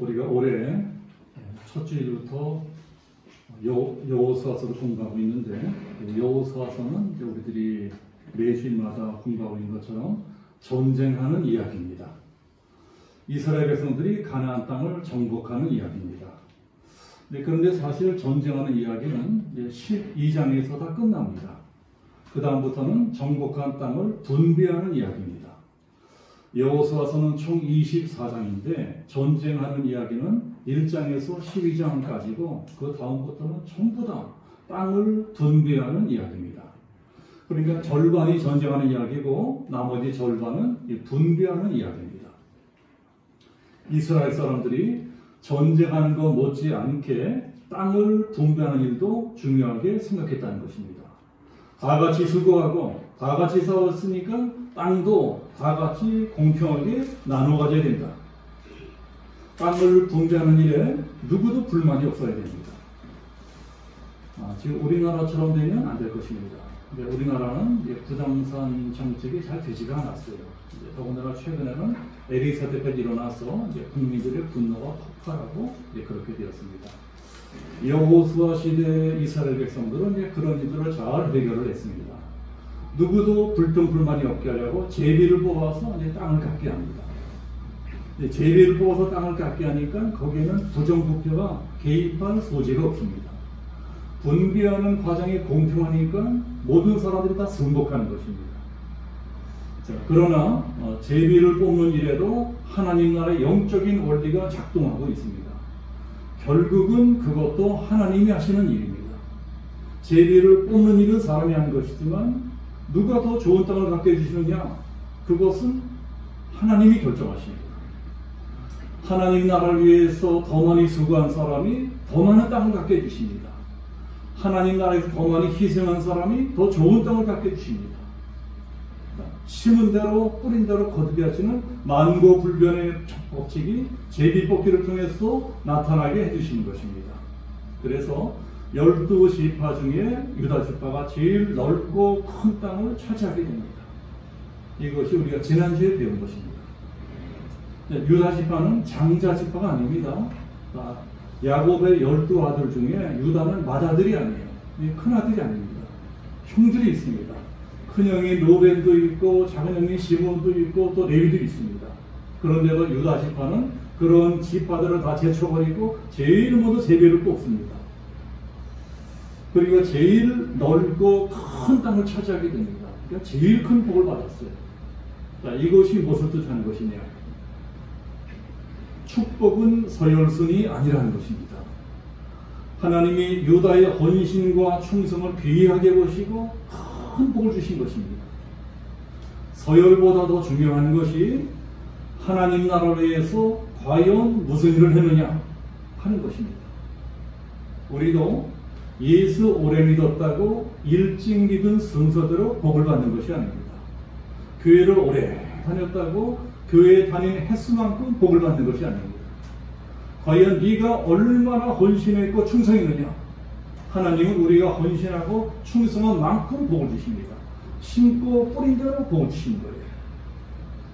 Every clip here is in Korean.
우리가 올해 첫 주일부터 여호수아서를 공부하고 있는데, 여호수아서는 우리들이 매주일마다 공부하고 있는 것처럼 전쟁하는 이야기입니다. 이스라엘 백성들이 가나안 땅을 정복하는 이야기입니다. 그런데 사실 전쟁하는 이야기는 12장에서 다 끝납니다. 그 다음부터는 정복한 땅을 분배하는 이야기입니다. 여호수아서는 총 24장인데 전쟁하는 이야기는 1장에서 12장까지고 그 다음부터는 전부 다 땅을 분배하는 이야기입니다. 그러니까 절반이 전쟁하는 이야기고 나머지 절반은 분배하는 이야기입니다. 이스라엘 사람들이 전쟁하는 것 못지않게 땅을 분배하는 일도 중요하게 생각했다는 것입니다. 다 같이 수고하고 다 같이 싸웠으니까 땅도 다 같이 공평하게 나눠 가져야 된다. 땅을 분배하는 일에 누구도 불만이 없어야 됩니다. 지금 우리나라처럼 되면 안 될 것입니다. 우리나라는 부동산 정책이 잘 되지가 않았어요. 더군다나 최근에는 에리사 때까지 일어나서 국민들의 분노가 폭발하고 그렇게 되었습니다. 여호수아 시대 이스라엘 백성들은 그런 일들을 잘 해결을 했습니다. 누구도 불평불만이 없게 하려고 제비를 뽑아서 땅을 갖게 합니다. 제비를 뽑아서 땅을 갖게 하니까 거기에는 부정부패가 개입할 소지가 없습니다. 분배하는 과정이 공평하니까 모든 사람들이 다 승복하는 것입니다. 그러나 제비를 뽑는 일에도 하나님 나라의 영적인 원리가 작동하고 있습니다. 결국은 그것도 하나님이 하시는 일입니다. 제비를 뽑는 일은 사람이 하는 것이지만 누가 더 좋은 땅을 갖게 해주시느냐? 그것은 하나님이 결정하십니다. 하나님 나라를 위해서 더 많이 수고한 사람이 더 많은 땅을 갖게 해주십니다. 하나님 나라에서 더 많이 희생한 사람이 더 좋은 땅을 갖게 해주십니다. 심은 대로 뿌린 대로 거두게하시는 만고불변의 법칙이 제비뽑기를 통해서 나타나게 해주시는 것입니다. 그래서 12지파 중에 유다지파가 제일 넓고 큰 땅을 차지하게 됩니다. 이것이 우리가 지난주에 배운 것입니다. 유다지파는 장자지파가 아닙니다. 야곱의 12아들 중에 유다는 맏아들이 아니에요. 큰아들이 아닙니다. 형들이 있습니다. 큰형이 로벤도 있고 작은형이 시몬도 있고 또 레위도 있습니다. 그런데도 유다지파는 그런 지파들을 다 제쳐버리고 제일 먼저 제비를 뽑습니다. 그리고 제일 넓고 큰 땅을 차지하게 됩니다. 그러니까 제일 큰 복을 받았어요. 자, 이것이 무엇을 뜻하는 것이냐? 축복은 서열순이 아니라는 것입니다. 하나님이 유다의 헌신과 충성을 귀하게 보시고 큰 복을 주신 것입니다. 서열보다 더 중요한 것이 하나님 나라를 위해서 과연 무슨 일을 했느냐 하는 것입니다. 우리도 예수 오래 믿었다고 일찍 믿은 순서대로 복을 받는 것이 아닙니다. 교회를 오래 다녔다고 교회에 다니는 횟수만큼 복을 받는 것이 아닙니다. 과연 네가 얼마나 헌신했고 충성했느냐? 하나님은 우리가 헌신하고 충성한 만큼 복을 주십니다. 심고 뿌린 대로 복을 주신 거예요.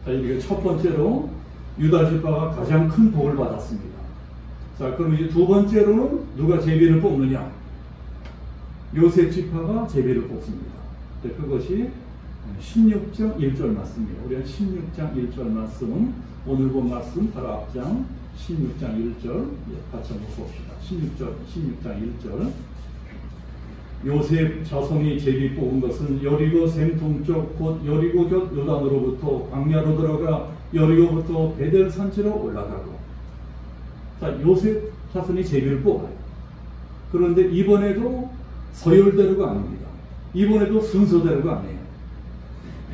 자, 이게 첫 번째로 유다지파가 가장 큰 복을 받았습니다. 자, 그럼 이제 두 번째로는 누가 제비를 뽑느냐? 요셉지파가 제비를 뽑습니다. 그것이 16장 1절 말씀이에요. 우리가 16장 1절 말씀, 오늘 본 말씀 바로 앞장 16장 1절 같이 한번 봅시다. 16장 1절. 요셉 자손이 제비 뽑은 것은 여리고 샘 동쪽 곧 여리고 곁 요단으로부터 광야로 들어가 여리고부터 베델 산지로 올라가고. 자, 요셉 자손이 제비를 뽑아요. 그런데 이번에도 서열대로가 아닙니다. 이번에도 순서대로가 아니에요.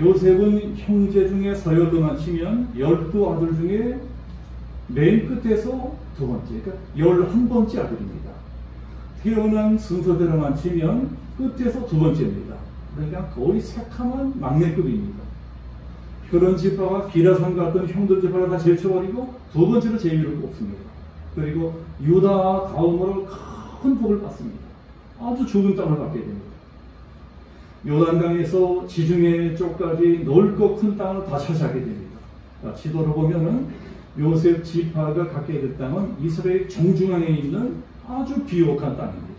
요셉은 형제 중에 서열로만 치면 12아들 중에 맨 끝에서 두 번째, 그러니까 11번째 아들입니다. 태어난 순서대로만 치면 끝에서 두 번째입니다. 그러니까 거의 새카만 막내급입니다. 그런 지파가 기라산 같은 형들 지파를 다 제쳐버리고 두 번째로 제비를 뽑습니다. 그리고 유다 다음으로 큰 복을 받습니다. 아주 좋은 땅을 받게 됩니다. 요단강에서 지중해 쪽까지 넓고 큰 땅을 다 차지하게 됩니다. 지도를 보면은 요셉 지파가 갖게 될 땅은 이스라엘 정중앙에 있는 아주 비옥한 땅입니다.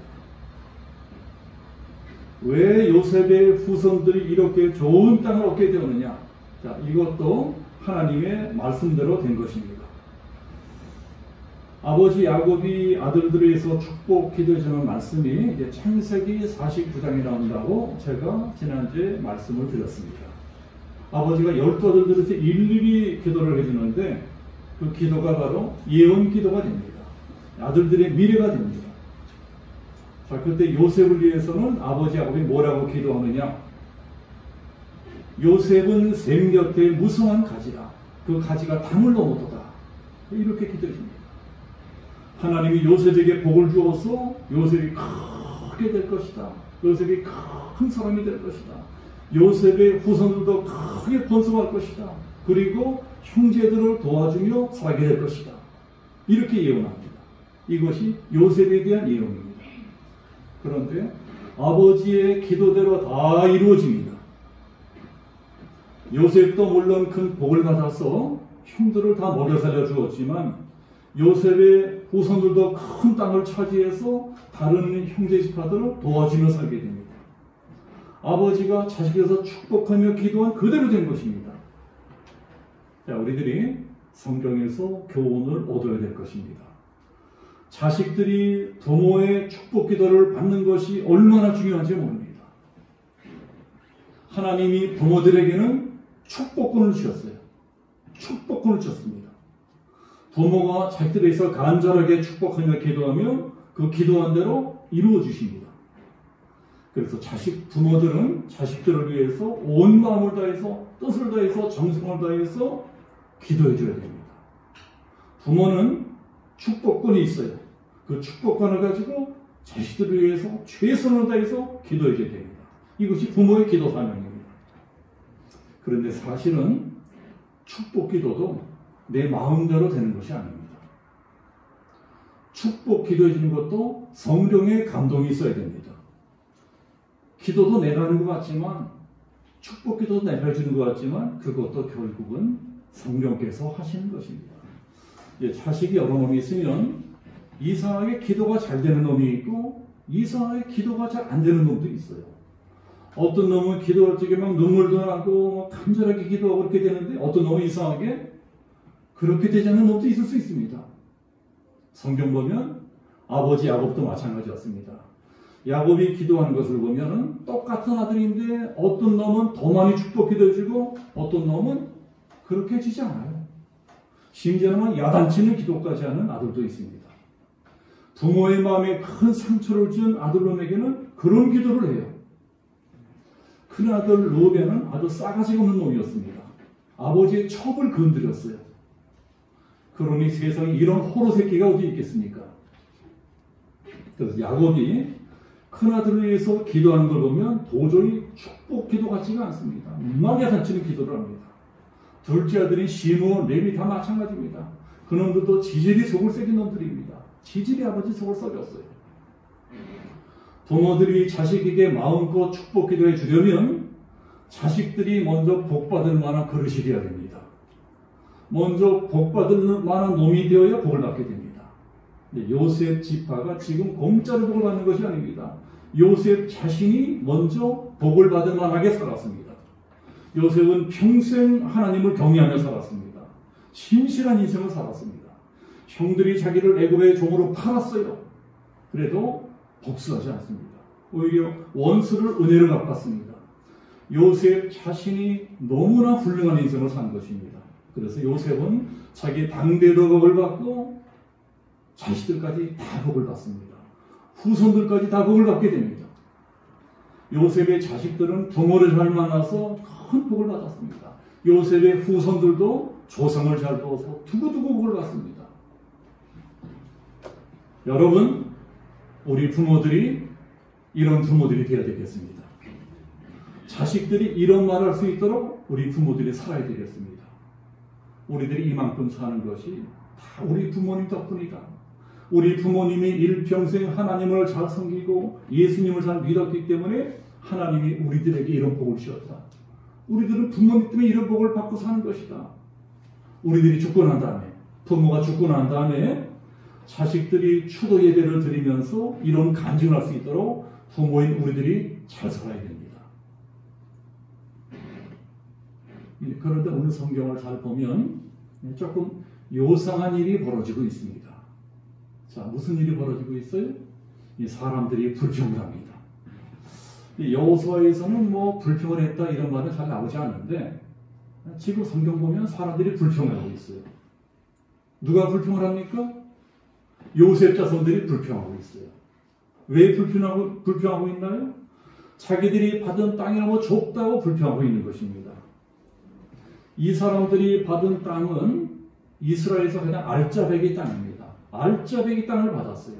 왜 요셉의 후손들이 이렇게 좋은 땅을 얻게 되었느냐? 자, 이것도 하나님의 말씀대로 된 것입니다. 아버지 야곱이 아들들에 의해서 축복 기도해주는 말씀이 이제 창세기 49장에 나온다고 제가 지난주에 말씀을 드렸습니다. 아버지가 12아들들에서 일일이 기도를 해주는데 그 기도가 바로 예언 기도가 됩니다. 아들들의 미래가 됩니다. 자, 그때 요셉을 위해서는 아버지 야곱이 뭐라고 기도하느냐? 요셉은 샘 곁에 무성한 가지라. 그 가지가 담을 넘어도다. 이렇게 기도했습니다. 하나님이 요셉에게 복을 주어서 요셉이 크게 될 것이다. 요셉이 큰 사람이 될 것이다. 요셉의 후손들도 크게 번성할 것이다. 그리고 형제들을 도와주며 살게 될 것이다. 이렇게 예언합니다. 이것이 요셉에 대한 예언입니다. 그런데 아버지의 기도대로 다 이루어집니다. 요셉도 물론 큰 복을 받아서 형들을 다 먹여 살려 주었지만 요셉의 후손들도 큰 땅을 차지해서 다른 형제 지파들을 도와주며 살게 됩니다. 아버지가 자식에서 축복하며 기도한 그대로 된 것입니다. 자, 우리들이 성경에서 교훈을 얻어야 될 것입니다. 자식들이 부모의 축복 기도를 받는 것이 얼마나 중요한지 모릅니다. 하나님이 부모들에게는 축복권을 주셨어요. 축복권을 주셨습니다. 부모가 자식들에 있어 간절하게 축복하며 기도하면 그 기도한 대로 이루어 주십니다. 그래서 부모들은 자식들을 위해서 온 마음을 다해서 뜻을 다해서 정성을 다해서 기도해 줘야 됩니다. 부모는 축복권이 있어요. 그 축복권을 가지고 자식들을 위해서 최선을 다해서 기도해 줘야 됩니다. 이것이 부모의 기도 사명입니다. 그런데 사실은 축복 기도도 내 마음대로 되는 것이 아닙니다. 축복 기도해 주는 것도 성령의 감동이 있어야 됩니다. 기도도 내가 하는 것 같지만 축복 기도도 내가 해주는 것 같지만 그것도 결국은 성령께서 하시는 것입니다. 자식이 여러 놈이 있으면 이상하게 기도가 잘 되는 놈이 있고 이상하게 기도가 잘 안 되는 놈도 있어요. 어떤 놈은 기도할 적에 막 눈물도 나고 간절하게 기도하고 그렇게 되는데 어떤 놈은 이상하게 그렇게 되지 않는 놈도 있을 수 있습니다. 성경 보면 아버지 야곱도 마찬가지였습니다. 야곱이 기도하는 것을 보면 똑같은 아들인데 어떤 놈은 더 많이 축복 기도해주고 어떤 놈은 그렇게 해주지 않아요. 심지어는 야단치는 기도까지 하는 아들도 있습니다. 부모의 마음에 큰 상처를 준 아들놈에게는 그런 기도를 해요. 큰아들 르벤은 아주 싸가지 없는 놈이었습니다. 아버지의 첩을 건드렸어요. 그러니 세상에 이런 호로 새끼가 어디 있겠습니까? 그래서 야곱이 큰아들을 위해서 기도하는 걸 보면 도저히 축복 기도 같지가 않습니다. 음악에 다치는 기도를 합니다. 둘째 아들인 시므온, 레위 다 마찬가지입니다. 그놈들도 지질이 속을 썩인 놈들입니다. 지질이 아버지 속을 썩였어요. 부모들이 자식에게 마음껏 축복 기도해 주려면 자식들이 먼저 복받을 만한 그릇이 되어야 됩니다. 먼저 복받을 만한 놈이 되어야 복을 받게 됩니다. 요셉 지파가 지금 공짜로 복을 받는 것이 아닙니다. 요셉 자신이 먼저 복을 받을 만하게 살았습니다. 요셉은 평생 하나님을 경외하며 살았습니다. 신실한 인생을 살았습니다. 형들이 자기를 애굽의 종으로 팔았어요. 그래도 복수하지 않습니다. 오히려 원수를 은혜로 갚았습니다. 요셉 자신이 너무나 훌륭한 인생을 산 것입니다. 그래서 요셉은 자기 당대도 복을 받고 자식들까지 다 복을 받습니다. 후손들까지 다 복을 받게 됩니다. 요셉의 자식들은 부모를 잘 만나서 큰 복을 받았습니다. 요셉의 후손들도 조상을 잘 두어서 두고두고 복을 받습니다. 여러분, 우리 부모들이 이런 부모들이 되어야 되겠습니다. 자식들이 이런 말을 할 수 있도록 우리 부모들이 살아야 되겠습니다. 우리들이 이만큼 사는 것이 다 우리 부모님 덕분이다. 우리 부모님이 일평생 하나님을 잘 섬기고 예수님을 잘 믿었기 때문에 하나님이 우리들에게 이런 복을 주셨다. 우리들은 부모님 때문에 이런 복을 받고 사는 것이다. 우리들이 죽고 난 다음에 부모가 죽고 난 다음에 자식들이 추도 예배를 드리면서 이런 간증을 할 수 있도록 부모인 우리들이 잘 살아야 됩니다. 그런데 오늘 성경을 잘 보면 조금 요상한 일이 벌어지고 있습니다. 자, 무슨 일이 벌어지고 있어요? 이 사람들이 불평을 합니다. 여호수아에서는 뭐 불평을 했다 이런 말은 잘 나오지 않는데 지금 성경 보면 사람들이 불평을 하고 있어요. 누가 불평을 합니까? 요셉 자손들이 불평하고 있어요. 왜 불평하고 있나요? 자기들이 받은 땅이 너무 좁다고 불평하고 있는 것입니다. 이 사람들이 받은 땅은 이스라엘에서 그냥 알짜배기 땅입니다. 알짜배기 땅을 받았어요.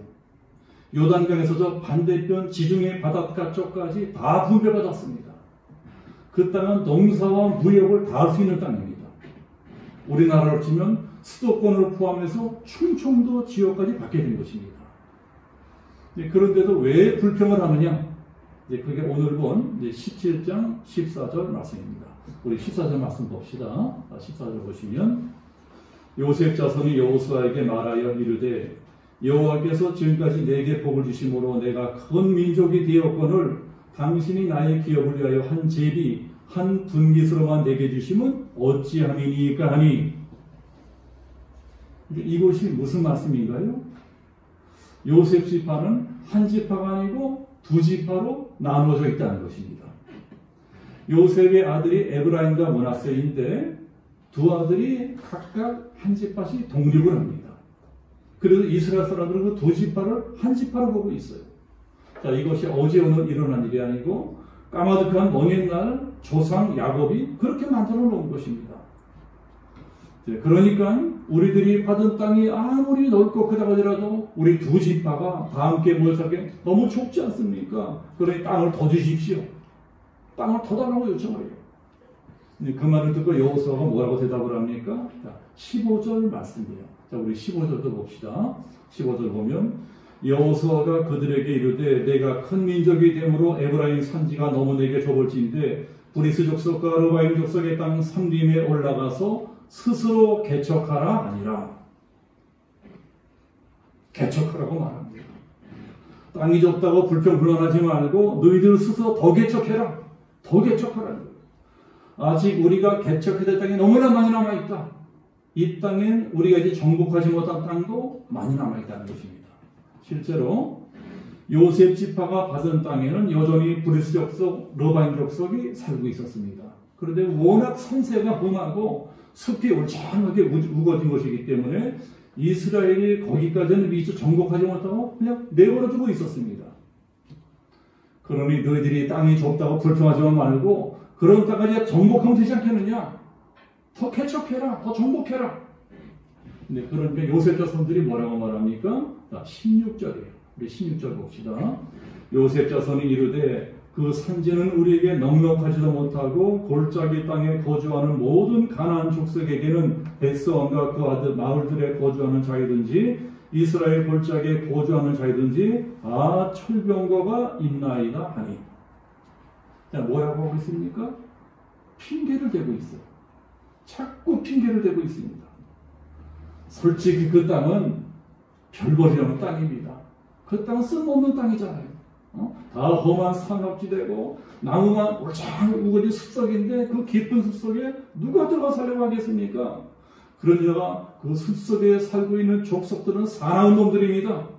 요단강에서 저 반대편 지중해 바닷가 쪽까지 다 분배받았습니다. 그 땅은 농사와 무역을 다 할 수 있는 땅입니다. 우리나라로 치면 수도권을 포함해서 충청도 지역까지 받게 된 것입니다. 그런데도 왜 불평을 하느냐? 그게 오늘 본 17장 14절 말씀입니다. 우리 14절 말씀 봅시다. 14절 보시면 요셉 자손이 여호수아에게 말하여 이르되 여호와께서 지금까지 내게 복을 주심으로 내가 큰 민족이 되었거늘 당신이 나의 기업을 위하여 한 제비 한 분깃으로만 내게 주심은 어찌함이니까 하니. 이것이 무슨 말씀인가요? 요셉 지파는 한 지파가 아니고 두 지파로 나눠져 있다는 것입니다. 요셉의 아들이 에브라임과 므낫세인데 두 아들이 각각 한 지파씩 독립을 합니다. 그래서 이스라엘 사람들은 그 두 지파를 한 지파로 보고 있어요. 자, 이것이 어제 오늘 일어난 일이 아니고 까마득한 먼 옛날 조상 야곱이 그렇게 만들어 놓은 것입니다. 그러니까 우리들이 받은 땅이 아무리 넓고 크다고 하더라도 우리 두 지파가 다 함께 모여서 너무 좁지 않습니까? 그러니 땅을 더 주십시오. 땅을 더 달라고 요청을 해요. 그 말을 듣고 여호수아가 뭐라고 대답을 합니까? 15절 말씀이에요. 자, 우리 15절도 봅시다. 15절 보면 여호수아가 그들에게 이르되 내가 큰 민족이 되므로 에브라임 산지가 너무 내게 좁을진데 브리스 족속과 르바임 족속의 땅 삼림에 올라가서 스스로 개척하라 아니라. 개척하라고 말합니다. 땅이 좁다고 불평불만하지 말고 너희들 스스로 더 개척해라. 더 개척하라는 거예요. 아직 우리가 개척해야 될 땅이 너무나 많이 남아있다. 이 땅엔 우리가 이제 정복하지 못한 땅도 많이 남아있다는 것입니다. 실제로 요셉 지파가 받은 땅에는 여전히 브리스 족속, 르바임 족속이 살고 있었습니다. 그런데 워낙 산세가 험하고 숲이 울창하게 우거진 것이기 때문에 이스라엘이 거기까지는 미처 정복하지 못하고 그냥 내버려두고 있었습니다. 그러니 너희들이 땅이 좁다고 불평하지만 말고 그런 땅까지 정복하면 되지 않겠느냐? 더 개척해라, 더 정복해라. 근데 그런데 요셉 자손들이 뭐라고 말합니까? 16절이에요. 우리 16절 봅시다. 요셉 자손이 이르되 그 산지는 우리에게 넉넉하지도 못하고 골짜기 땅에 거주하는 모든 가나안 족속에게는 벳스원과 그 아들 마을들에 거주하는 자이든지 이스라엘 골짜기에 거주하는 자이든지 다 철병거가 있나이다 하니. 자, 뭐라고 하고 있습니까? 핑계를 대고 있어요. 자꾸 핑계를 대고 있습니다. 솔직히 그 땅은 별벌이라는 땅입니다. 그 땅은 쓸모없는 땅이잖아요. 다 험한 산업지대고 나무만 올창 우거진 숲속인데 그 깊은 숲속에 누가 들어가 살려고 하겠습니까? 그러니까 그 숲속에 살고 있는 족속들은 사나운 놈들입니다.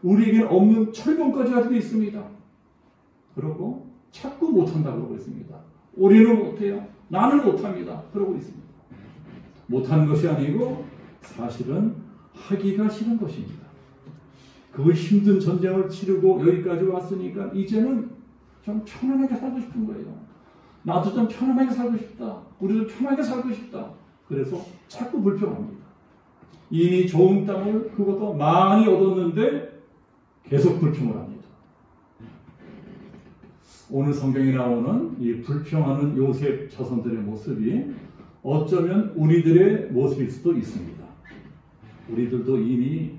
우리에게는 없는 철봉까지 가지고 있습니다. 그러고 자꾸 못한다고 그러고 있습니다. 우리는 못해요. 나는 못합니다. 그러고 있습니다. 못하는 것이 아니고 사실은 하기가 싫은 것입니다. 그 힘든 전쟁을 치르고 여기까지 왔으니까 이제는 좀 편안하게 살고 싶은 거예요. 나도 좀 편안하게 살고 싶다. 우리도 편하게 살고 싶다. 그래서 자꾸 불평합니다. 이미 좋은 땅을 그것도 많이 얻었는데 계속 불평을 합니다. 오늘 성경에 나오는 이 불평하는 요셉 자손들의 모습이 어쩌면 우리들의 모습일 수도 있습니다. 우리들도 이미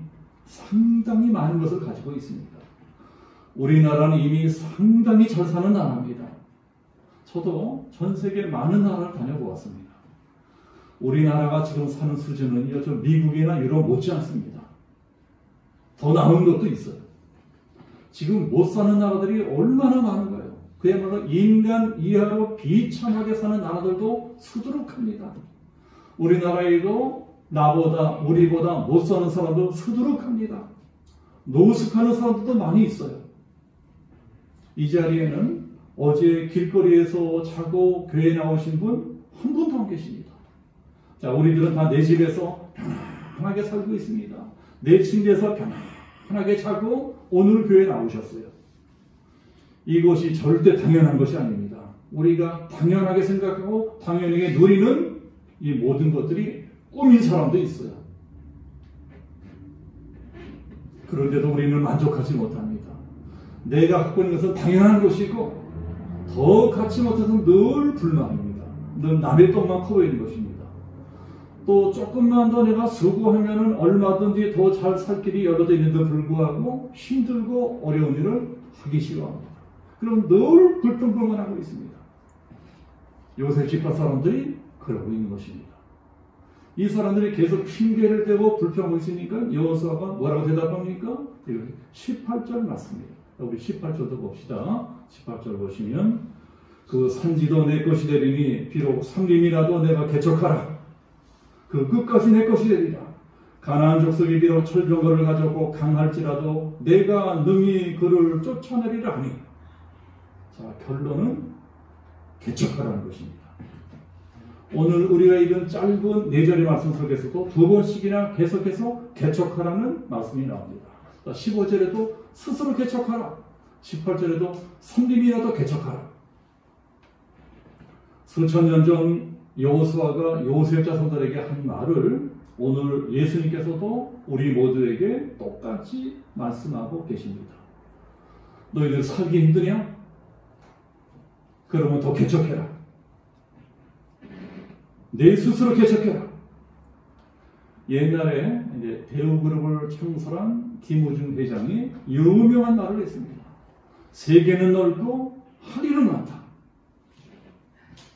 상당히 많은 것을 가지고 있습니다. 우리나라는 이미 상당히 잘 사는 나라입니다. 저도 전 세계 많은 나라를 다녀보았습니다. 우리나라가 지금 사는 수준은 좀 미국이나 유럽 못지않습니다. 더 나은 것도 있어요. 지금 못 사는 나라들이 얼마나 많은 거예요. 그야말로 인간 이하로 비참하게 사는 나라들도 수두룩합니다. 우리나라에도 우리보다 못 사는 사람도 수두룩합니다. 노숙하는 사람들도 많이 있어요. 이 자리에는 어제 길거리에서 자고 교회 나오신 분 한 분도 안 계십니다. 자, 우리들은 다 내 집에서 편안하게 살고 있습니다. 내 침대에서 편안하게 자고 오늘 교회 나오셨어요. 이것이 절대 당연한 것이 아닙니다. 우리가 당연하게 생각하고 당연하게 누리는 이 모든 것들이 꿈인 사람도 있어요. 그런데도 우리는 만족하지 못합니다. 내가 갖고 있는 것은 당연한 것이고 더 갖지 못해서 늘 불만입니다. 늘 남의 떡만 커 보이는 것입니다. 또 조금만 더 내가 수고하면 얼마든지 더 잘 살 길이 열려져 있는데 불구하고 힘들고 어려운 일을 하기 싫어합니다. 그럼 늘 불평불만하고 있습니다. 요셉 집파 사람들이 그러고 있는 것입니다. 이 사람들이 계속 핑계를 대고 불평하고 있으니까 여호수아가 뭐라고 대답합니까? 18절 맞습니다. 우리 18절도 봅시다. 18절 보시면 그 산지도 내 것이 되리니 비록 삼림이라도 내가 개척하라. 그 끝까지 내 것이 되리라. 가나안 족속이 비록 철병거를 가졌고 강할지라도 내가 능히 그를 쫓아내리라 하니. 자, 결론은 개척하라는 것입니다. 오늘 우리가 읽은 짧은 4절의 말씀 속에서도 2번씩이나 계속해서 개척하라는 말씀이 나옵니다. 15절에도 스스로 개척하라. 18절에도 삼림이라도 개척하라. 수천 년 전 여호수아가 요셉 자손들에게 한 말을 오늘 예수님께서도 우리 모두에게 똑같이 말씀하고 계십니다. 너희들 살기 힘드냐? 그러면 더 개척해라. 내 스스로 개척해라. 옛날에 이제 대우그룹을 창설한 김우중 회장이 유명한 말을 했습니다. 세계는 넓고 하리는 많다.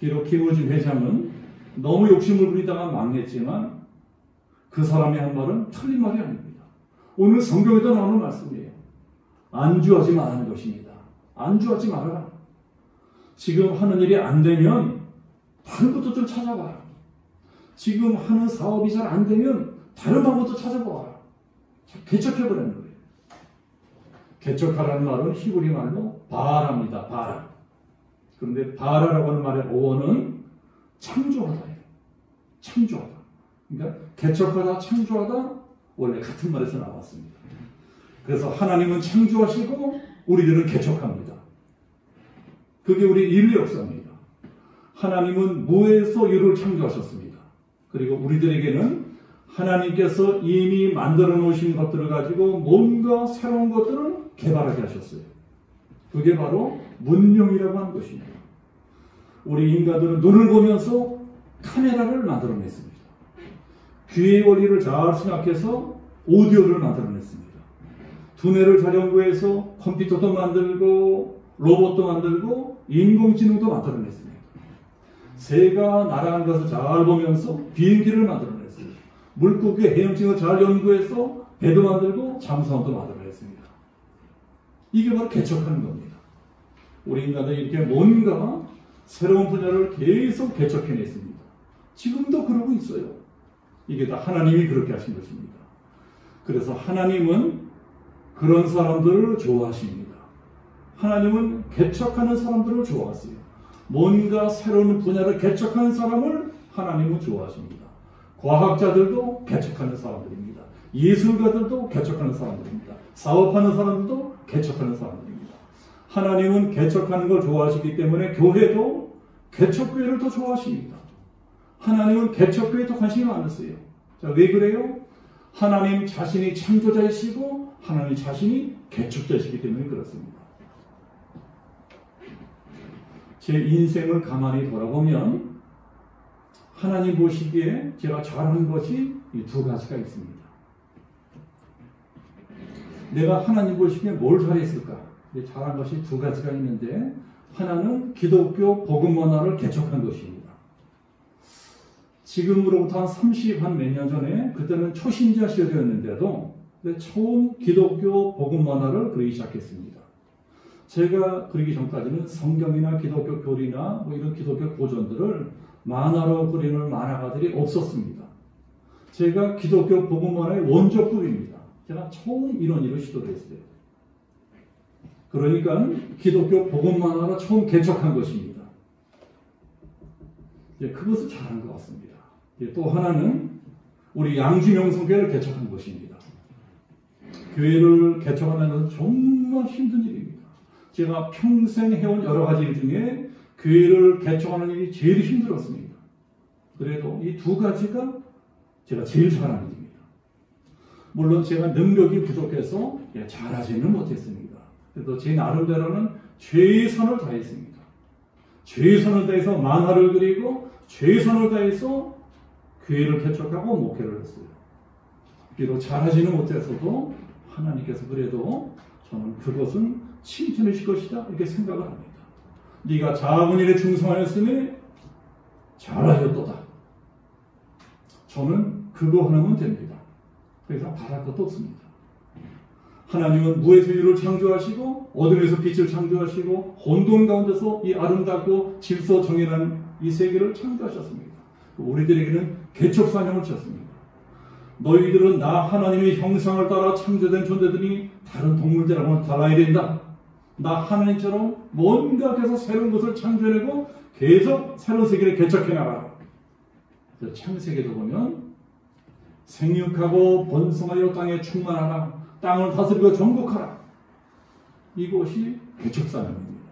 비록 김우중 회장은 너무 욕심을 부리다가 망했지만 그 사람의 한 말은 틀린 말이 아닙니다. 오늘 성경에도 나오는 말씀이에요. 안주하지 말라는 것입니다. 안주하지 말아라. 지금 하는 일이 안 되면 다른 것도 좀 찾아봐라. 지금 하는 사업이 잘 안 되면 다른 방법도 찾아봐라. 개척해버리는 거예요. 개척하라는 말은 히브리 말로 바라입니다. 바라. 그런데 바라라고 하는 말의 어원은 창조하다예요. 창조하다. 그러니까 개척하다, 창조하다 원래 같은 말에서 나왔습니다. 그래서 하나님은 창조하시고 우리들은 개척합니다. 그게 우리 인류 역사입니다. 하나님은 무에서 유를 창조하셨습니다. 그리고 우리들에게는 하나님께서 이미 만들어 놓으신 것들을 가지고 뭔가 새로운 것들을 개발하게 하셨어요. 그게 바로 문명이라고 하는 것입니다. 우리 인간들은 눈을 보면서 카메라를 만들어냈습니다. 귀의 원리를 잘 생각해서 오디오를 만들어냈습니다. 두뇌를 잘 연구해서 컴퓨터도 만들고 로봇도 만들고 인공지능도 만들어냈습니다. 새가 날아가는 것을 잘 보면서 비행기를 만들어냈어요. 물고기 해양증을 잘 연구해서 배도 만들고 잠수함도 만들어냈습니다. 이게 바로 개척하는 겁니다. 우리 인간들이 이렇게 뭔가 새로운 분야를 계속 개척해냈습니다. 지금도 그러고 있어요. 이게 다 하나님이 그렇게 하신 것입니다. 그래서 하나님은 그런 사람들을 좋아하십니다. 하나님은 개척하는 사람들을 좋아하세요. 뭔가 새로운 분야를 개척하는 사람을 하나님은 좋아하십니다. 과학자들도 개척하는 사람들입니다. 예술가들도 개척하는 사람들입니다. 사업하는 사람들도 개척하는 사람들입니다. 하나님은 개척하는 걸 좋아하시기 때문에 교회도 개척교회를 더 좋아하십니다. 하나님은 개척교회에 더 관심이 많으세요. 자, 왜 그래요? 하나님 자신이 창조자이시고 하나님 자신이 개척자이시기 때문에 그렇습니다. 제 인생을 가만히 돌아보면 하나님 보시기에 제가 잘한 것이 이 2가지가 있습니다. 내가 하나님 보시기에 뭘 잘했을까? 잘한 것이 2가지가 있는데 하나는 기독교 복음 문화를 개척한 것입니다. 지금으로부터 한 30, 한 몇 년 전에, 그때는 초신자 시절이었는데도 처음 기독교 복음 만화를 그리기 시작했습니다. 제가 그리기 전까지는 성경이나 기독교 교리나 뭐 이런 기독교 고전들을 만화로 그리는 만화가들이 없었습니다. 제가 기독교 복음 만화의 원조급입니다. 제가 처음 이런 일을 시도를 했어요. 그러니까 기독교 복음 만화로 처음 개척한 것입니다. 그것을 잘한 것 같습니다. 또 하나는 우리 양주명성교회를 개척한 것입니다. 교회를 개척하는 것은 정말 힘든 일입니다. 제가 평생 해온 여러 가지 일 중에 교회를 개척하는 일이 제일 힘들었습니다. 그래도 이 두 가지가 제가 제일 잘하는 일입니다. 물론 제가 능력이 부족해서 잘하지는 못했습니다. 그래도 제 나름대로는 최선을 다했습니다. 최선을 다해서 만화를 그리고 최선을 다해서 교회를 개척하고 목회를 했어요. 비록 잘하지는 못했어도 하나님께서 그래도 저는 그것은 칭찬해 주실 것이다 이렇게 생각을 합니다. 네가 작은 일에 충성하였으니 잘하였도다. 저는 그거 하나면 됩니다. 더 이상 바랄 것도 없습니다. 하나님은 무에서 유를 창조하시고 어둠에서 빛을 창조하시고 혼돈 가운데서 이 아름답고 질서 정연한 이 세계를 창조하셨습니다. 우리들에게는 개척사명을 주셨습니다. 너희들은 나 하나님의 형상을 따라 창조된 존재들이 다른 동물들하고는 달라야 된다. 나 하나님처럼 뭔가 계속 새로운 것을 창조해내고 계속 새로운 세계를 개척해 나가라. 창세기도 보면 생육하고 번성하여 땅에 충만하라. 땅을 다스리고 정복하라. 이것이 개척사명입니다.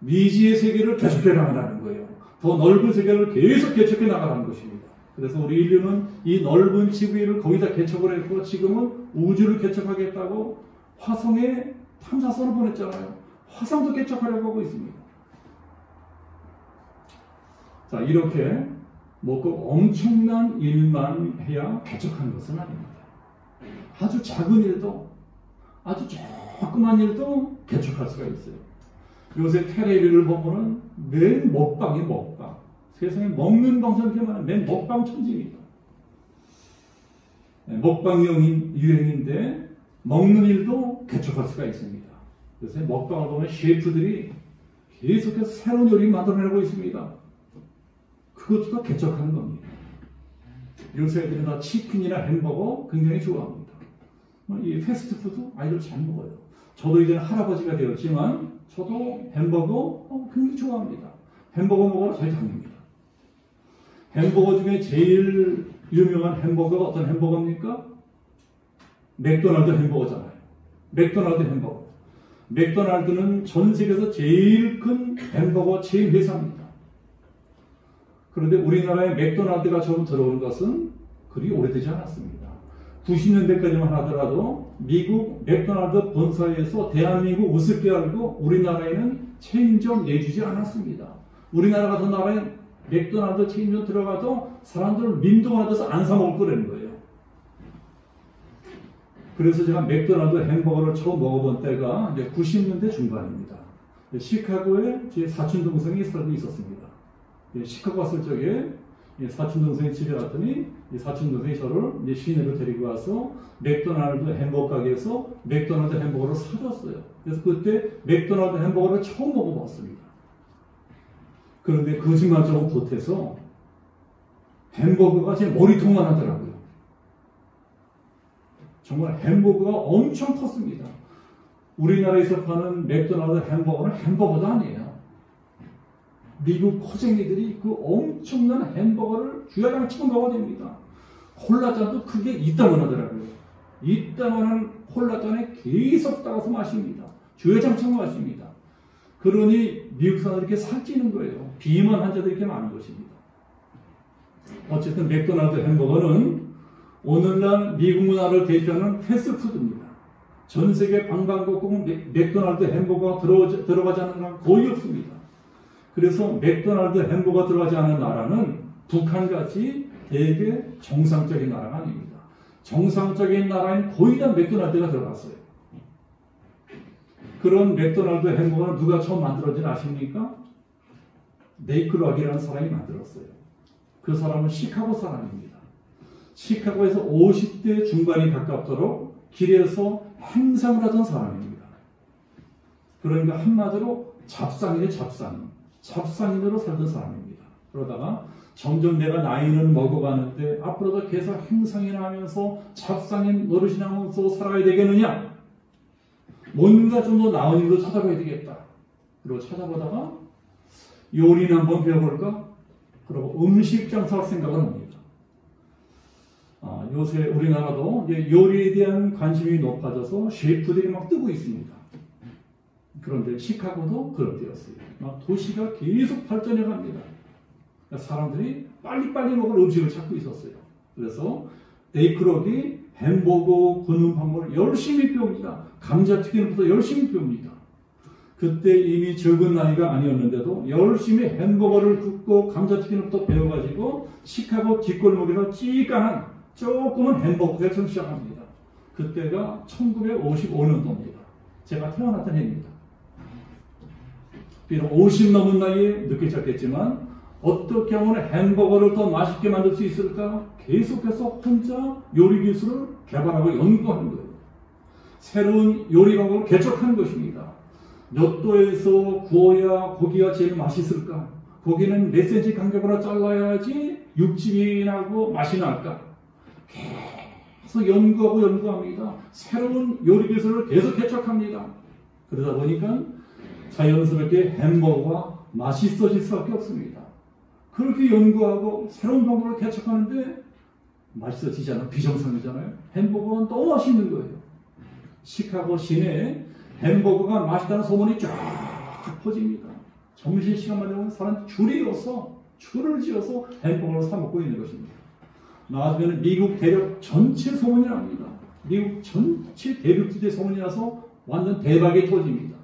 미지의 세계를 개척해 나가라는 거예요. 더 넓은 세계를 계속 개척해 나가라는 것입니다. 그래서 우리 인류는 이 넓은 지구를 거기다 개척을 했고 지금은 우주를 개척하겠다고 화성에 탐사선을 보냈잖아요. 화성도 개척하려고 하고 있습니다. 자, 이렇게 꼭 엄청난 일만 해야 개척하는 것은 아닙니다. 아주 작은 일도, 아주 조그만 일도 개척할 수가 있어요. 요새 텔레비를 보면은 맨 먹방이 먹방. 세상에 먹는 방송 이렇게 많아요. 맨 먹방 천지입니다. 먹방 유행인데 먹는 일도 개척할 수가 있습니다. 요새 먹방을 보면 셰프들이 계속해서 새로운 요리 만들어내고 있습니다. 그것도 다 개척하는 겁니다. 요새 애들은 다 치킨이나 햄버거 굉장히 좋아합니다. 이 패스트푸드 아이들 잘 먹어요. 저도 이제는 할아버지가 되었지만 저도 햄버거 굉장히 좋아합니다. 햄버거 먹으러 잘 다닙니다. 햄버거 중에 제일 유명한 햄버거가 어떤 햄버거입니까? 맥도날드 햄버거잖아요. 맥도날드 햄버거. 맥도날드는 전 세계에서 제일 큰 햄버거 체인 회사입니다. 그런데 우리나라에 맥도날드가 처음 들어온 것은 그리 오래되지 않았습니다. 90년대까지만 하더라도 미국 맥도날드 본사에서 대한민국 우습게 알고 우리나라에는 체인점 내주지 않았습니다. 우리나라 같은 나라에 맥도날드 체인점 들어가도 사람들을 민둥하듯이 안 사 먹을 거라는 거예요. 그래서 제가 맥도날드 햄버거를 처음 먹어본 때가 이제 90년대 중반입니다. 시카고에 제 사촌 동생이 살고 있었습니다. 시카고 왔을 적에 사촌 동생이 집에 갔더니 사촌 동생이 저를 시내로 데리고 와서 맥도날드 햄버거 가게에서 맥도날드 햄버거를 사줬어요. 그래서 그때 맥도날드 햄버거를 처음 먹어봤습니다. 그런데 거짓말 조금 보태서 햄버거가 제 머리통만 하더라고요. 정말 햄버거가 엄청 컸습니다. 우리나라에서 파는 맥도날드 햄버거는 햄버거도 아니에요. 미국 코쟁이들이 그 엄청난 햄버거를 주야장치고 먹어댑니다. 콜라잔도 크게 이따만 하더라고요. 이따만한 콜라잔에 계속 따라서 마십니다. 주야장치고 마십니다. 그러니 미국 사람들이 이렇게 살찌는 거예요. 비만 환자들이 이렇게 많은 것입니다. 어쨌든 맥도날드 햄버거는 오늘날 미국 문화를 대표하는 패스트푸드입니다. 전 세계 방방곡곡 맥도날드 햄버거가 들어가지 않는 나라는 거의 없습니다. 그래서 맥도날드 햄버거 들어가지 않은 나라는 북한같이 되게 정상적인 나라가 아닙니다. 정상적인 나라엔 거의 다 맥도날드가 들어갔어요. 그런 맥도날드 햄버거는 누가 처음 만들었는지 아십니까? 네이클 락이라는 사람이 만들었어요. 그 사람은 시카고 사람입니다. 시카고에서 50대 중반이 가깝도록 길에서 행상을 하던 사람입니다. 그러니까 한마디로 잡상인의 잡상인, 잡상인으로 살던 사람입니다. 그러다가 점점 내가 나이는 먹어가는데 앞으로도 계속 행상이나 하면서 잡상인 노릇이나 하면서 살아야 되겠느냐? 뭔가 좀 더 나은 일로 찾아봐야 되겠다. 그리고 찾아보다가 요리는 한번 배워볼까? 그리고 음식 장사할 생각을 합니다. 요새 우리나라도 이제 요리에 대한 관심이 높아져서 셰프들이 막 뜨고 있습니다. 그런데 시카고도 그렇대였어요. 막 도시가 계속 발전해 갑니다. 사람들이 빨리빨리 먹을 음식을 찾고 있었어요. 그래서 데이크록이 햄버거 굽는 방법을 열심히 배웁니다. 감자튀기는 것도 열심히 배웁니다. 그때 이미 적은 나이가 아니었는데도 열심히 햄버거를 굽고 감자튀기는 것도 배워가지고 시카고 뒷골목에서 찌까한 조그만 햄버거 회를 시작합니다. 그때가 1955년도입니다. 제가 태어났던 해입니다. 비록 50 넘은 나이에 늦게 시작했지만 어떻게 하면 햄버거를 더 맛있게 만들 수 있을까? 계속해서 혼자 요리 기술을 개발하고 연구하는 거예요. 새로운 요리 방법을 개척하는 것입니다. 몇 도에서 구워야 고기가 제일 맛있을까? 고기는 몇 cm 간격으로 잘라야지 육즙이 나고 맛이 날까? 계속 연구하고 연구합니다. 새로운 요리 기술을 계속 개척합니다. 그러다 보니까 자연스럽게 햄버거가 맛있어질 수밖에 없습니다. 그렇게 연구하고 새로운 방법을 개척하는데 맛있어지잖아요. 비정상이잖아요. 햄버거는 너무 맛있는 거예요. 시카고 시내에 햄버거가 맛있다는 소문이 쫙 퍼집니다. 점심시간만 되면 사람 줄을 지어서 햄버거를 사 먹고 있는 것입니다. 나중에는 미국 대륙 전체 소문이 납니다. 미국 전체 대륙지대 소문이 나서 완전 대박이 터집니다.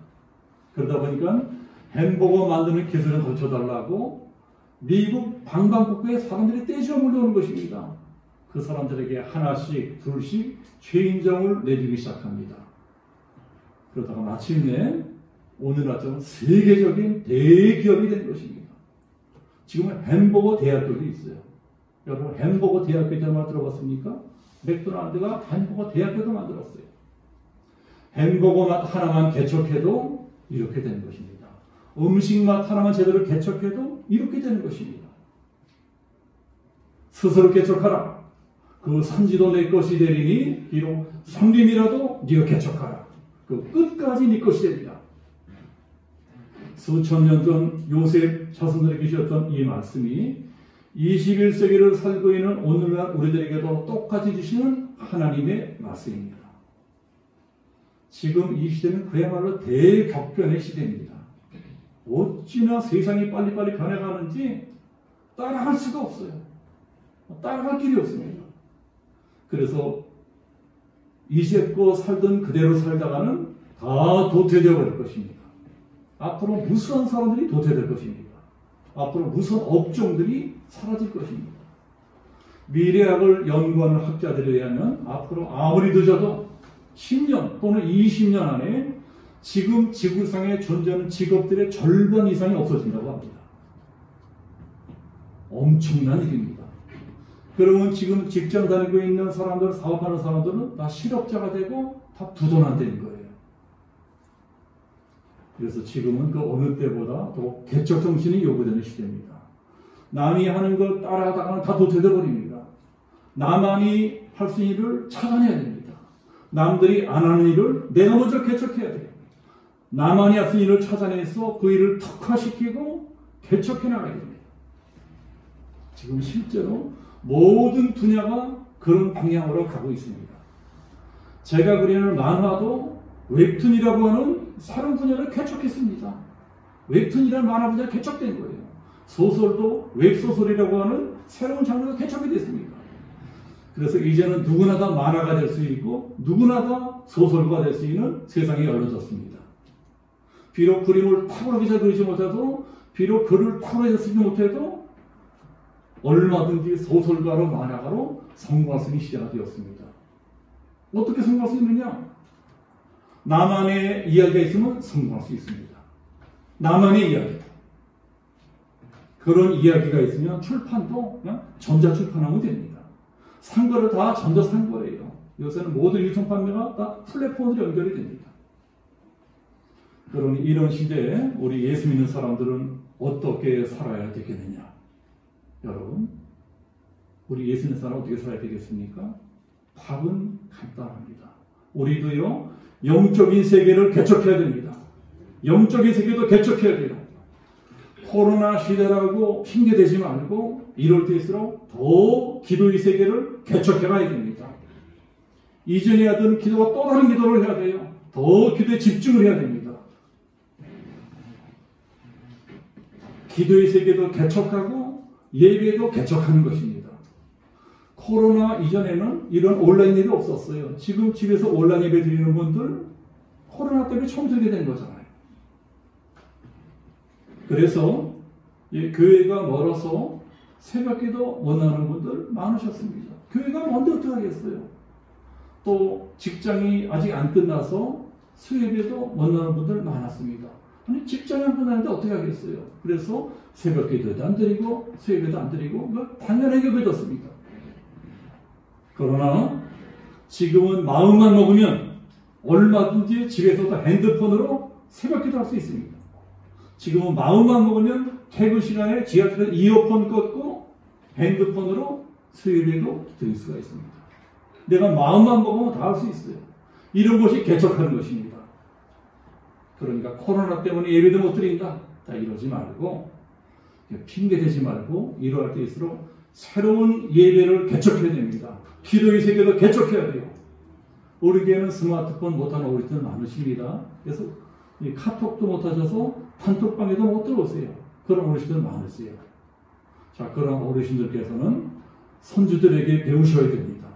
그러다 보니까 햄버거 만드는 기술을 가르쳐달라고 미국 방방곡곡에 사람들이 떼지어 몰려오는 것입니다. 그 사람들에게 하나씩 둘씩 최인정을 내주기 시작합니다. 그러다가 마침내 오늘날처럼 세계적인 대기업이 된 것입니다. 지금은 햄버거 대학교도 있어요. 여러분 햄버거 대학교 이름을 들어봤습니까? 맥도날드가 햄버거 대학교도 만들었어요. 햄버거 맛 하나만 개척해도 이렇게 되는 것입니다. 음식 맛 하나만 제대로 개척해도 이렇게 되는 것입니다. 스스로 개척하라. 그 산지도 내 것이 되리니 비록 상림이라도 네가 개척하라. 그 끝까지 네 것이 됩니다. 수천 년 전 요셉 자손들에게 주셨던 이 말씀이 21세기를 살고 있는 오늘날 우리들에게도 똑같이 주시는 하나님의 말씀입니다. 지금 이 시대는 그야말로 대격변의 시대입니다. 어찌나 세상이 빨리빨리 변해가는지 따라갈 수가 없어요. 따라갈 길이 없습니다. 그래서 이제껏 살던 그대로 살다가는 다 도태되어 버릴 것입니다. 앞으로 무수한 사람들이 도태될 것입니다. 앞으로 무수한 업종들이 사라질 것입니다. 미래학을 연구하는 학자들에 의하면 앞으로 아무리 늦어도 10년 또는 20년 안에 지금 지구상에 존재하는 직업들의 절반 이상이 없어진다고 합니다. 엄청난 일입니다. 그러면 지금 직장 다니고 있는 사람들, 사업하는 사람들은 다 실업자가 되고 다 부도난되는 거예요. 그래서 지금은 그 어느 때보다 더 개척 정신이 요구되는 시대입니다. 남이 하는 걸 따라하다가는 다 도태돼 버립니다. 나만이 할 수 있는 일을 찾아내야 됩니다. 남들이 안 하는 일을 내가 먼저 개척해야 돼요. 나만이 할 수 있는 일을 찾아내서 그 일을 특화시키고 개척해 나가야 됩니다. 지금 실제로 모든 분야가 그런 방향으로 가고 있습니다. 제가 그리는 만화도 웹툰이라고 하는 새로운 분야를 개척했습니다. 웹툰이라는 만화 분야가 개척된 거예요. 소설도 웹소설이라고 하는 새로운 장르가 개척이 됐습니다. 그래서 이제는 누구나 다 만화가 될 수 있고 누구나 다 소설가 될 수 있는 세상이 열려졌습니다. 비록 그림을 탁월하게 잘 그리지 못해도 비록 글을 탁월하게 쓰지 못해도 얼마든지 소설가로 만화가로 성공할 수 있는 시대가 되었습니다. 어떻게 성공할 수 있느냐? 나만의 이야기가 있으면 성공할 수 있습니다. 나만의 이야기. 그런 이야기가 있으면 출판도 그냥 전자출판하면 됩니다. 산 거를 다 전자 산 거예요. 요새는 모든 유통 판매가 다 플랫폼으로 연결이 됩니다. 그러니 이런 시대에 우리 예수 믿는 사람들은 어떻게 살아야 되겠느냐? 여러분, 우리 예수 믿는 사람은 어떻게 살아야 되겠습니까? 답은 간단합니다. 우리도요, 영적인 세계를 개척해야 됩니다. 영적인 세계도 개척해야 돼요. 코로나 시대라고 핑계대지 말고 이럴 때일수록 더 기도의 세계를 개척해 가야 됩니다. 이전에 하던 기도가 또 다른 기도를 해야 돼요. 더 기도에 집중을 해야 됩니다. 기도의 세계도 개척하고 예배도 개척하는 것입니다. 코로나 이전에는 이런 온라인 예배 없었어요. 지금 집에서 온라인 예배 드리는 분들 코로나 때문에 처음 들게 된 거잖아요. 그래서 교회가 멀어서 새벽기도 못 나오는 분들 많으셨습니다. 교회가 먼데 어떻게 하겠어요? 또 직장이 아직 안 끝나서 수요예배도 못 나오는 분들 많았습니다. 아니 직장이 안 끝나는데 어떻게 하겠어요? 그래서 새벽기도도 안 드리고 수요예배도 안 드리고 당연하게 믿었습니다. 그러나 지금은 마음만 먹으면 얼마든지 집에서도 핸드폰으로 새벽기도 할 수 있습니다. 지금은 마음만 먹으면 퇴근 시간에 지하철에 이어폰 꽂고 핸드폰으로 수요일에도 드릴 수가 있습니다. 내가 마음만 먹으면 다 할 수 있어요. 이런 것이 개척하는 것입니다. 그러니까 코로나 때문에 예배도 못 드린다. 다 이러지 말고 핑계대지 말고 이러할 때일수록 새로운 예배를 개척해야 됩니다. 기도의 세계도 개척해야 돼요. 우리 교회는 스마트폰 못하는 어르신들 많으십니다. 그래서 카톡도 못하셔서 단톡방에도 못 들어오세요. 그런 어르신들 많으세요. 자, 그런 어르신들께서는 손주들에게 배우셔야 됩니다.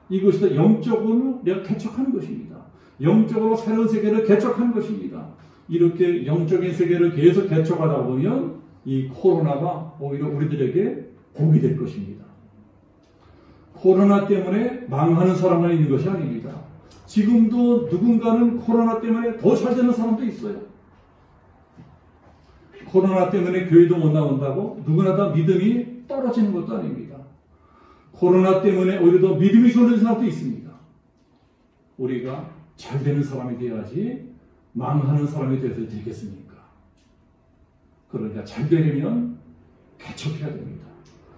이것이 다 영적으로 내가 개척하는 것입니다. 영적으로 새로운 세계를 개척하는 것입니다. 이렇게 영적인 세계를 계속 개척하다 보면 이 코로나가 오히려 우리들에게 복이 될 것입니다. 코로나 때문에 망하는 사람만 있는 것이 아닙니다. 지금도 누군가는 코로나 때문에 더 잘 되는 사람도 있어요. 코로나 때문에 교회도 못 나온다고 누구나 다 믿음이 떨어지는 것도 아닙니다. 코로나 때문에 오히려 더 믿음이 좋아지는 사람도 있습니다. 우리가 잘 되는 사람이 되어야지 망하는 사람이 되어서 되겠습니까? 그러니까 잘 되려면 개척해야 됩니다.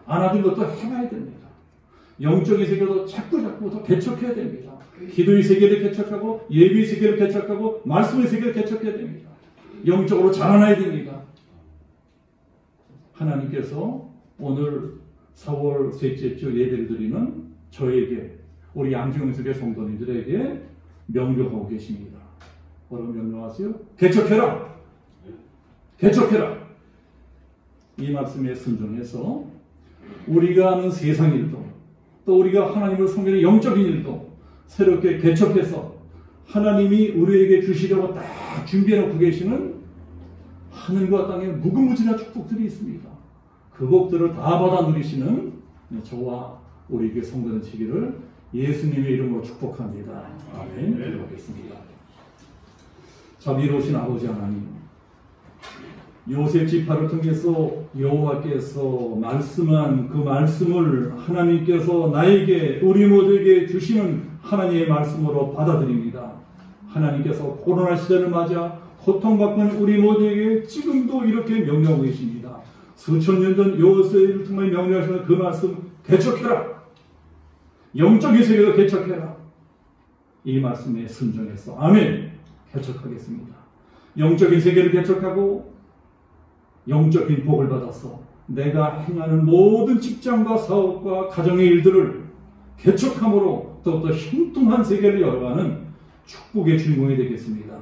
안 하던 것도 해봐야 됩니다. 영적인 세계도 자꾸 더 개척해야 됩니다. 기도의 세계를 개척하고 예배의 세계를 개척하고 말씀의 세계를 개척해야 됩니다. 영적으로 자라나야 됩니다. 하나님께서 오늘 4월 셋째 주 예배를 드리는 저에게 우리 양지용석의 성도님들에게 명령하고 계십니다. 뭐라고 명령하세요? 개척해라! 개척해라! 이 말씀에 순종해서 우리가 하는 세상 일도 또 우리가 하나님을 섬기는 영적인 일도 새롭게 개척해서 하나님이 우리에게 주시려고 딱 준비해놓고 계시는 하늘과 땅의 무궁무진한 축복들이 있습니다. 그 복들을 다 받아 누리시는 저와 우리에게 성도는 되기를 예수님의 이름으로 축복합니다. 아멘. 기도하겠습니다. 자비로우신 아버지 하나님, 요셉 지파를 통해서 여호와께서 말씀한 그 말씀을 하나님께서 나에게 우리 모두에게 주시는 하나님의 말씀으로 받아들입니다. 하나님께서 코로나 시대를 맞아 고통받는 우리 모두에게 지금도 이렇게 명령하고 계십니다. 수천 년 전 요셉을 통해 명령하시는 그 말씀 개척해라. 영적인 세계도 개척해라. 이 말씀에 순종해서 아멘. 개척하겠습니다. 영적인 세계를 개척하고 영적인 복을 받아서 내가 행하는 모든 직장과 사업과 가정의 일들을 개척함으로 더욱더 형통한 세계를 열어가는 축복의 주인공이 되겠습니다.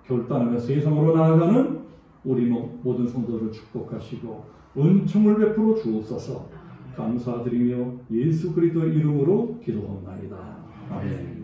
결단하며 세상으로 나아가는 우리 모든 성도들을 축복하시고 은총을 베풀어 주옵소서. 감사드리며 예수 그리스도의 이름으로 기도합니다. 아멘.